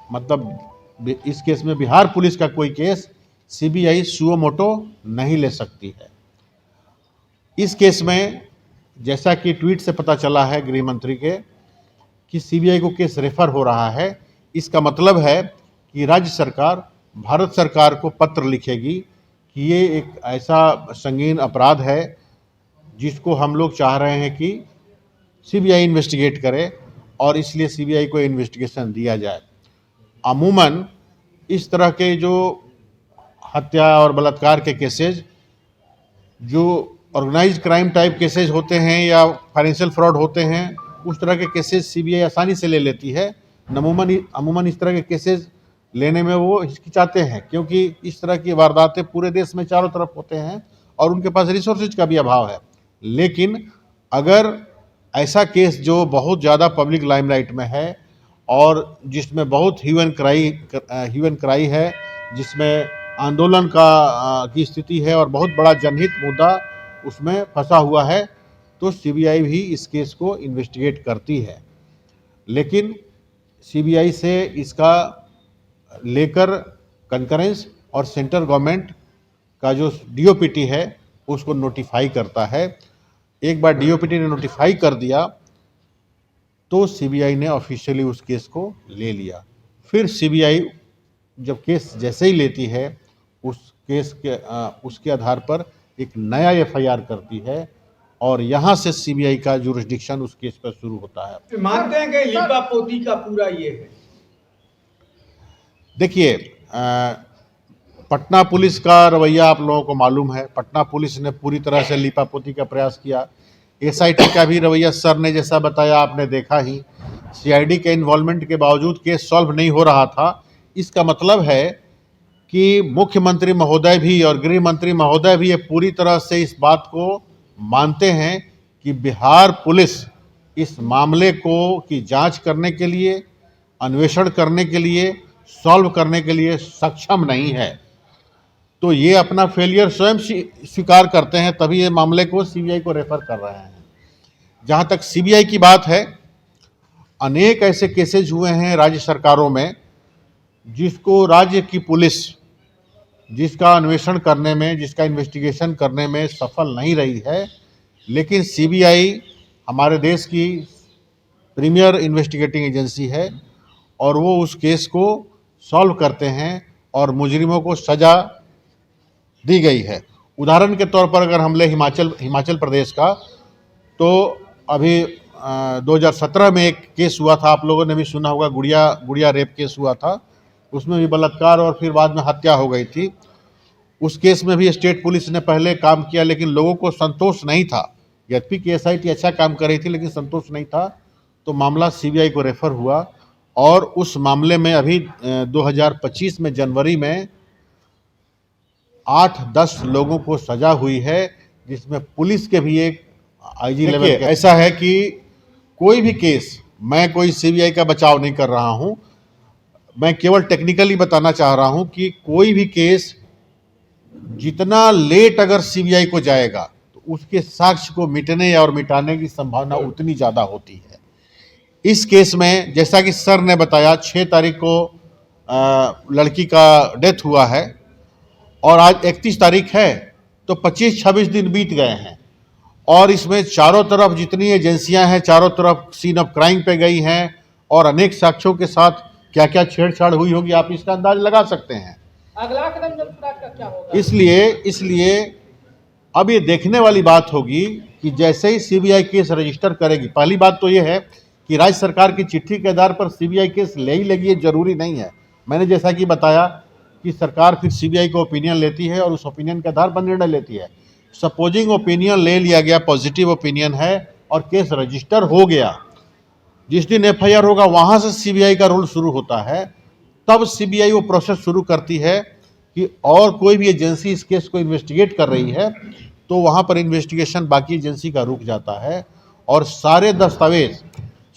मतलब इस केस में बिहार पुलिस का कोई केस सीबीआई सुओ मोटो नहीं ले सकती है। इस केस में जैसा कि ट्वीट से पता चला है गृह मंत्री के कि सीबीआई को केस रेफर हो रहा है, इसका मतलब है कि राज्य सरकार भारत सरकार को पत्र लिखेगी कि ये एक ऐसा संगीन अपराध है जिसको हम लोग चाह रहे हैं कि सीबीआई इन्वेस्टिगेट करे और इसलिए सीबीआई को इन्वेस्टिगेशन दिया जाए। अमूमन इस तरह के जो हत्या और बलात्कार के केसेज जो ऑर्गेनाइज्ड क्राइम टाइप केसेज होते हैं या फाइनेंशियल फ्रॉड होते हैं, उस तरह के केसेस सीबीआई आसानी से ले लेती है। अमूमन इस तरह के केसेस लेने में वो हिचकिचाते हैं क्योंकि इस तरह की वारदातें पूरे देश में चारों तरफ होते हैं और उनके पास रिसोर्सेज का भी अभाव है। लेकिन अगर ऐसा केस जो बहुत ज़्यादा पब्लिक लाइमलाइट में है और जिसमें बहुत ह्यू एंड क्राई है, जिसमें आंदोलन की स्थिति है और बहुत बड़ा जनहित मुद्दा उसमें फंसा हुआ है, तो सीबीआई भी इस केस को इन्वेस्टिगेट करती है। लेकिन सीबीआई से इसका लेकर कंकरेंस और सेंट्रल गवर्नमेंट का जो डीओपीटी है उसको नोटिफाई करता है। एक बार डीओपीटी ने नोटिफाई कर दिया तो सीबीआई ने ऑफिशियली उस केस को ले लिया। फिर सीबीआई जब केस जैसे ही लेती है उस केस के उसके आधार पर एक नया एफआईआर करती है और यहाँ से सीबीआई का जुरिस्डिक्शन उस केस पर शुरू होता है। मानते हैं कि लीपा पोती का पूरा ये है? देखिए, पटना पुलिस का रवैया आप लोगों को मालूम है। पटना पुलिस ने पूरी तरह से लीपापोती का प्रयास किया। एसआईटी का भी रवैया सर ने जैसा बताया आपने देखा ही। सीआईडी के इन्वॉल्वमेंट के बावजूद केस सॉल्व नहीं हो रहा था। इसका मतलब है कि मुख्यमंत्री महोदय भी और गृह मंत्री महोदय भी ये पूरी तरह से इस बात को मानते हैं कि बिहार पुलिस इस मामले को की जांच करने के लिए, अन्वेषण करने के लिए, सॉल्व करने के लिए सक्षम नहीं है। तो ये अपना फेलियर स्वयं स्वीकार करते हैं, तभी ये मामले को सीबीआई को रेफर कर रहे हैं। जहाँ तक सीबीआई की बात है, अनेक ऐसे केसेज हुए हैं राज्य सरकारों में जिसको राज्य की पुलिस जिसका अन्वेषण करने में, जिसका इन्वेस्टिगेशन करने में सफल नहीं रही है, लेकिन सीबीआई हमारे देश की प्रीमियर इन्वेस्टिगेटिंग एजेंसी है और वो उस केस को सॉल्व करते हैं और मुजरिमों को सज़ा दी गई है। उदाहरण के तौर पर अगर हम ले हिमाचल प्रदेश का, तो अभी 2017 में एक केस हुआ था, आप लोगों ने भी सुना होगा, गुड़िया रेप केस हुआ था। उसमें भी बलात्कार और फिर बाद में हत्या हो गई थी। उस केस में भी स्टेट पुलिस ने पहले काम किया लेकिन लोगों को संतोष नहीं था। यद्यपि कि एसआईटी अच्छा काम कर रही थी लेकिन संतोष नहीं था, तो मामला सीबीआई को रेफर हुआ और उस मामले में अभी 2025 में जनवरी में 8-10 लोगों को सजा हुई है, जिसमें पुलिस के भी एक आईजी लेवल के। ऐसा है कि कोई भी केस, मैं कोई सीबीआई का बचाव नहीं कर रहा हूं, मैं केवल टेक्निकली बताना चाह रहा हूं कि कोई भी केस जितना लेट अगर सीबीआई को जाएगा तो उसके साक्ष्य को मिटने और मिटाने की संभावना उतनी ज़्यादा होती है। इस केस में जैसा कि सर ने बताया 6 तारीख को लड़की का डेथ हुआ है और आज 31 तारीख है, तो 25-26 दिन बीत गए हैं और इसमें चारों तरफ जितनी एजेंसियां हैं चारों तरफ सीन ऑफ क्राइम पे गई हैं और अनेक साक्ष्यों के साथ क्या क्या छेड़छाड़ हुई होगी आप इसका अंदाज लगा सकते हैं। अगला कदम जल्दबाज का क्या होगा? इसलिए अब ये देखने वाली बात होगी कि जैसे ही सीबीआई केस रजिस्टर करेगी, पहली बात तो ये है कि राज्य सरकार की चिट्ठी के आधार पर सीबीआई केस ले ही लेगी, ये जरूरी नहीं है। मैंने जैसा कि बताया कि सरकार फिर सीबीआई को ओपिनियन लेती है और उस ओपिनियन के आधार पर निर्णय लेती है। सपोजिंग ओपिनियन ले लिया गया, पॉजिटिव ओपिनियन है और केस रजिस्टर हो गया, जिस दिन एफआईआर होगा वहाँ से सीबीआई का रोल शुरू होता है। तब सीबीआई वो प्रोसेस शुरू करती है कि और कोई भी एजेंसी इस केस को इन्वेस्टिगेट कर रही है तो वहाँ पर इन्वेस्टिगेशन बाकी एजेंसी का रुक जाता है और सारे दस्तावेज,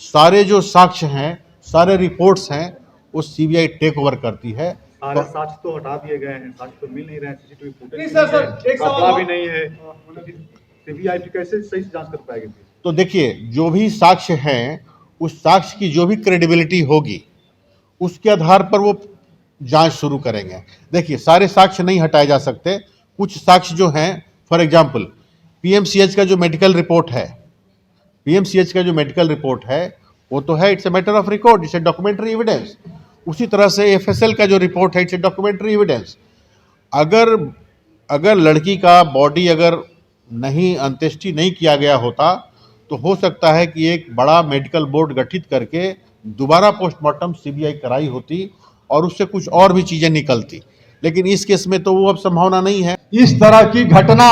सारे जो साक्ष्य हैं, सारे रिपोर्ट्स हैं, वो सीबीआई टेक ओवर करती है। सारे साक्ष्य तो हटा दिए गए हैं, साक्ष्य तो मिल नहीं रहे हैं, सीसीटीवी फुटेज नहीं सर, एक सवाल भी नहीं है, सीबीआई कैसे सही से जांच कर पाएगी? तो देखिए, जो भी साक्ष्य हैं, उस साक्ष्य की जो भी क्रेडिबिलिटी होगी उसके आधार पर वो जांच शुरू करेंगे। देखिए, सारे साक्ष्य नहीं हटाए जा सकते, कुछ साक्ष्य जो हैं, फॉर एग्जांपल पीएमसीएच का जो मेडिकल रिपोर्ट है, पीएमसीएच का जो मेडिकल रिपोर्ट है वो तो है, it's a matter of record, it's a documentary evidence. उसी तरह से एफएसएल का जो रिपोर्ट है, इट्स ए डॉक्यूमेंट्री एविडेंस। अगर लड़की का बॉडी अगर नहीं अंत्येष्टि नहीं किया गया होता तो हो सकता है कि एक बड़ा मेडिकल बोर्ड गठित करके दोबारा पोस्टमार्टम सीबीआई कराई होती और उससे कुछ और भी चीजें निकलती, लेकिन इस केस में तो वो अब संभावना नहीं है। इस तरह की घटना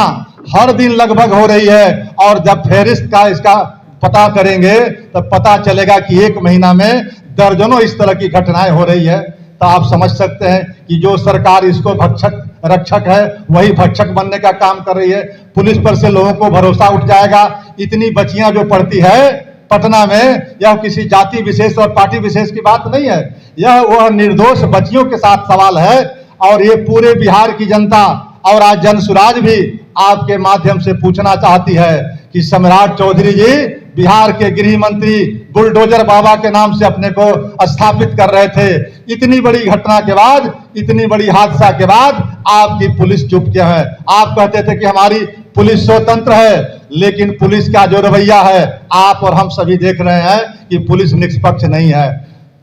हर दिन लगभग हो रही है और जब फेरिस्त का इसका पता करेंगे तब पता चलेगा कि एक महीना में दर्जनों इस तरह की घटनाएं हो रही है। तो आप समझ सकते हैं कि जो सरकार इसको भक्षक रक्षक है वही भक्षक बनने का काम कर रही है। पुलिस पर से लोगों को भरोसा उठ जाएगा। इतनी बच्चियां जो पढ़ती है पटना में, यह किसी जाति विशेष और पार्टी विशेष की बात नहीं है, यह वह निर्दोष बच्चियों के साथ सवाल है। और ये पूरे बिहार की जनता और आज जनसुराज भी आपके माध्यम से पूछना चाहती है कि सम्राट चौधरी जी बिहार के गृह मंत्री बुलडोजर बाबा के नाम से अपने को स्थापित कर रहे थे। इतनी बड़ी घटना के बाद, इतनी बड़ी हादसा के बाद आपकी पुलिस चुप क्यों है? आप कहते थे कि हमारी पुलिस स्वतंत्र है, लेकिन पुलिस का जो रवैया है आप और हम सभी देख रहे हैं कि पुलिस निष्पक्ष नहीं है।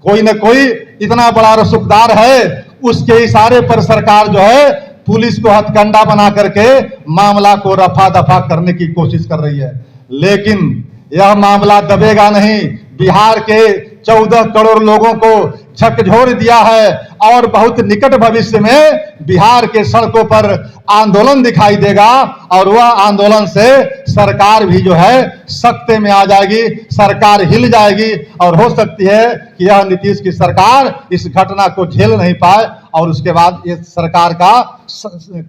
कोई न कोई इतना बड़ा रसूखदार है, उसके इशारे पर सरकार जो है पुलिस को हथकंडा बना करके मामला को रफा दफा करने की कोशिश कर रही है। लेकिन यह मामला दबेगा नहीं। बिहार के 14 करोड़ लोगों को झकझोर दिया है और बहुत निकट भविष्य में बिहार के सड़कों पर आंदोलन दिखाई देगा और वह आंदोलन से सरकार भी जो है सख्ते में आ जाएगी, सरकार हिल जाएगी और हो सकती है कि यह नीतीश की सरकार इस घटना को झेल नहीं पाए और उसके बाद ये सरकार का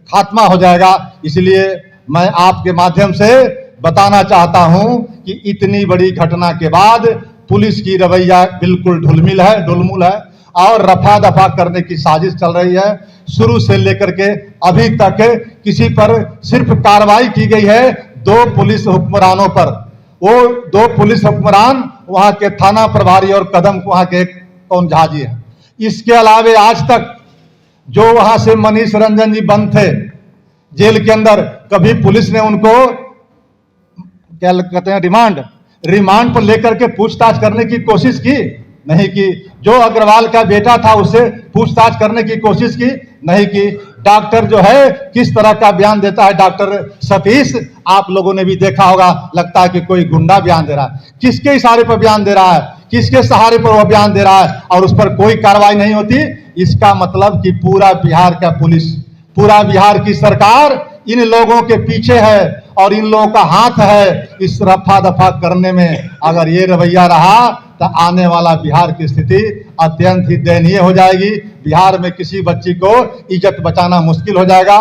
खात्मा हो जाएगा। इसलिए मैं आपके माध्यम से बताना चाहता हूं कि इतनी बड़ी घटना के बाद पुलिस की रवैया बिल्कुल ढुलमुल है और रफा दफा करने की साजिश चल रही है। शुरू से लेकर के अभी तक किसी पर सिर्फ कार्रवाई की गई है 2 पुलिस हुक्मरानों पर। वो 2 पुलिस हुक्मरान वहां के थाना प्रभारी और कदम वहां के कौन झाजी है। इसके अलावे आज तक जो वहां से मनीष रंजन जी बंद थे जेल के अंदर, कभी पुलिस ने उनको क्या कहते हैं रिमांड पर लेकर के पूछताछ करने की कोशिश की? नहीं की। जो अग्रवाल का बेटा था उससे पूछताछ करने की कोशिश की? नहीं की। डॉक्टर जो है किस तरह का बयान देता है, डॉक्टर सतीश, आप लोगों ने भी देखा होगा, लगता है कि कोई गुंडा बयान दे रहा है। किसके इशारे पर बयान दे रहा है, किसके सहारे पर वह बयान दे रहा है और उस पर कोई कार्रवाई नहीं होती? इसका मतलब कि पूरा बिहार का पुलिस, पूरा बिहार की सरकार इन लोगों के पीछे है और इन लोगों का हाथ है इस रफा दफा करने में। अगर ये रवैया रहा तो आने वाला बिहार की स्थिति अत्यंत ही दयनीय हो जाएगी। बिहार में किसी बच्ची को इज्जत बचाना मुश्किल हो जाएगा।